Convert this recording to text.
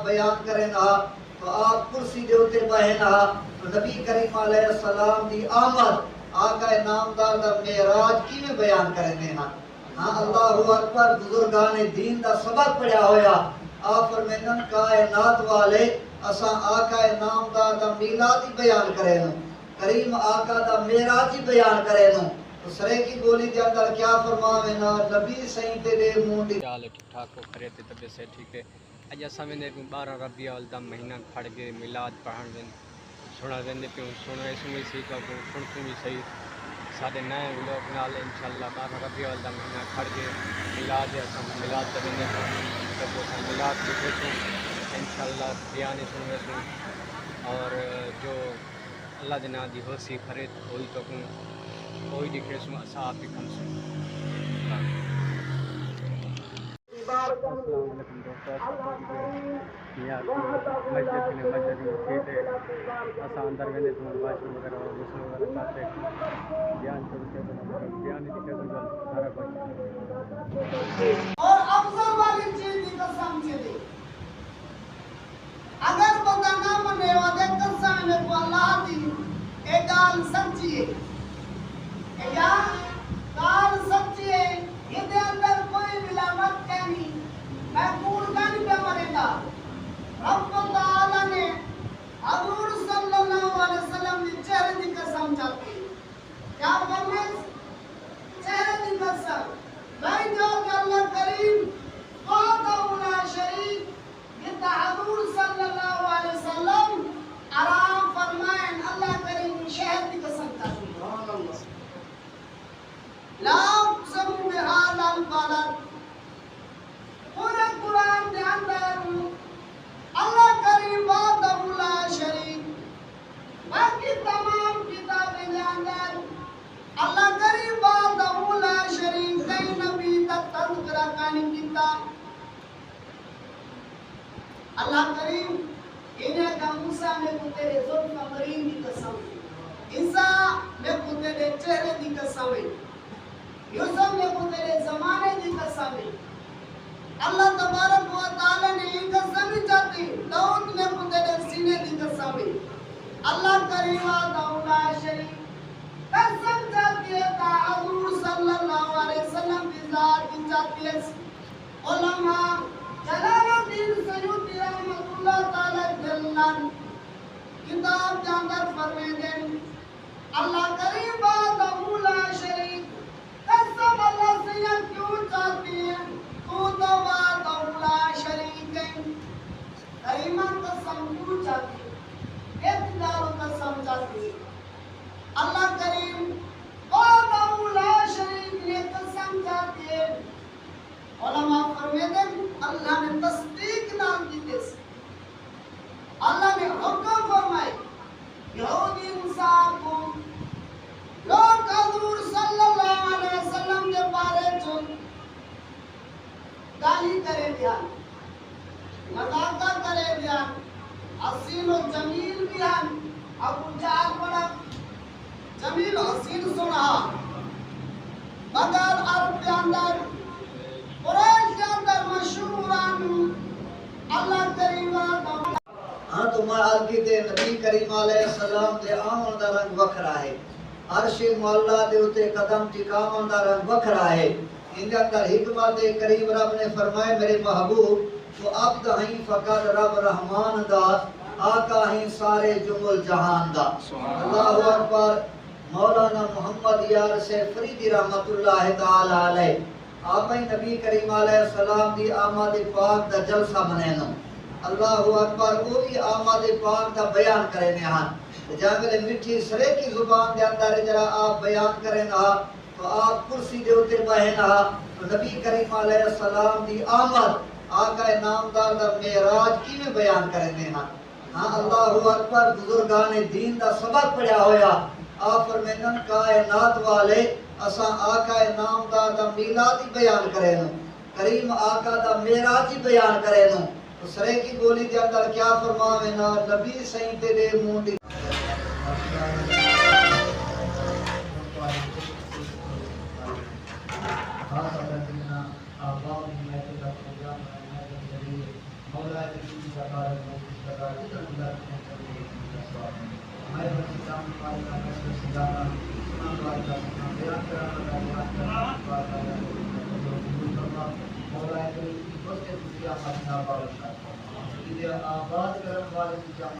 بیان کریں تو آپ کرسی دے اتے بہن تو نبی کریم علیہ السلام دی آمد آقا نامدار دا معراج کی میں بیان کریں ہاں اللہ اکبر بزرگان دین دا سبق پڑھیا ہویا آپ فرمینن کائنات والے اساں آقا نامدار دا میلاد ہی بیان کریں کریم آقا دا معراج ہی بیان کریں تو سرے کی بولی دے اندر کیا فرماوینا نبی سائیں تیرے منہ دی چال ٹھیک ٹھاک ہو کھڑے تے طبیعت سے ٹھیک ہے اج اساں ویندے 12 ربیع الاول مہینہ کھڑ کے میلاد پڑھن وین سنا ویندے پیوں سنوے سوئی سی کو سن بھی صحیح ساڈے نئے لوگ نال انشاءاللہ 12 ربیع الاول مہینہ کھڑ کے میلاد اساں میلاد تے ویندے تو میلاد دیکھے تو انشاءاللہ بیان سنوے تو اور جو اللہ دے نام دی ہوسی خرید ہوئی تو کوئی دکھے سو اساں آپ کم سے السلام علیکم دوستو مسجد مسجد اساں اندر ویندے تو واش وغیرہ غسل وغیرہ کرتے بیان کرتے بیان دکھے تو سارا کچھ اور افضل والی چیز کی قسم چلی اگر بندہ نہ منے ودے قسم میں کو اللہ دی ایک گال سچی ہے یا گال سچی ہے یہ دے اندر کوئی ملاوٹ نہیں محفوظ کا نہیں پہ مرے گا رب تعالی نے حضور صلی اللہ علیہ وسلم نے چہرے کی قسم چاہتی کیا فرمائے چہرے کی قسم میں جو کہ اللہ کریم وحدہ لا شریک یہ حضور صلی اللہ علیہ وسلم آرام فرمائیں اللہ کریم شہر کی قسم چاہتی لا اقسم بهذا البلد پورے قرآن کے اندر اللہ کریم وحدہ لا شریک باقی تمام کتابیں کے اندر اللہ کریم وحدہ لا شریک کئی نبی تک تذکرہ نہیں کیتا اللہ کریم انہیں کا موسیٰ میں کو تیرے ظلم مرین کی قسم عیسیٰ میں کو تیرے چہرے کی قسم یوسف میں کو تیرے زمانے کی قسم اللہ تبارک و تعالی نے یہ قسم چاہتی داؤد میں کو تیرے سینے کی قسم اللہ کریم لا شریک قسم چاہتی ہے تا حضور صلی اللہ علیہ وسلم کی ذات کی چاہتی ہے علماء جلال الدین سیوطی رحمت اللہ تعالی جلال کتاب کے اندر فرمائے اللہ کریم لا شریک قسم اللہ سے یہ کیوں چاہتی ہے تو لا شریک ہے کریمان قسم کیوں چاہتی ہے اقتدار قسم چاہتی ہے اللہ کریم لا شریک نے قسم چاہتی ہے علماء فرماتے ہیں اللہ نے تصدیق نام کی تیس اللہ نے حکم فرمائے یہودی انسان کو لوگ حضور صلی اللہ علیہ وسلم کے بارے چون گالی کرے دیا مذاقہ کرے دیا حسین و جمیل بھی ہم ابو جہل بڑا جمیل حسین سنا مگر عرب کے اندر قریش کے اندر مشہوران اللہ کریم ہاں تو میں آلکی دے نبی کریم علیہ السلام دے آمن دا رنگ وکھرا ہے عرش مولا دے اتے قدم ٹکاون دا رنگ وکھرا ہے ان کے اندر حکمت کریم رب نے فرمائے میرے محبوب تو عبد ہیں فقط رب رحمان دا آقا ہیں سارے جمل جہان دا اللہ اکبر مولانا محمد یار سے فریدی رحمت اللہ تعالی علیہ آپ نبی کریم علیہ السلام دی آمد پاک دا جلسہ بنینو اللہ اکبر وہ بھی آمد پاک دا بیان کرنے ہیں جہاں میرے مٹھی سرے کی زبان دے اندر جرا آپ بیان کریں تو آپ کرسی دے اتے بہن تو نبی کریم علیہ السلام دی آمد آقا نامدار دا معراج کی میں بیان کریں ہیں ہاں اللہ اکبر بزرگان دین دا سبق پڑھیا ہویا آپ فرمینن کائنات والے اساں آقا نامدار دا میلاد ہی بیان کریں کریم آقا دا معراج ہی بیان کریں تو سرے کی بولی دے اندر کیا فرماوینا نبی سائیں تیرے منہ دی مولا شکار مشتقا جتنا اللہ نے چلے کا سواب ہمارے اسلام والے کا کشف سلانا اسلام والے کا سنا بیان کرانا کا بیان کرنا بات کرنا مولا ہے کہ اس کے قیامت نہ پاؤ یہ آباد کرنے والے کی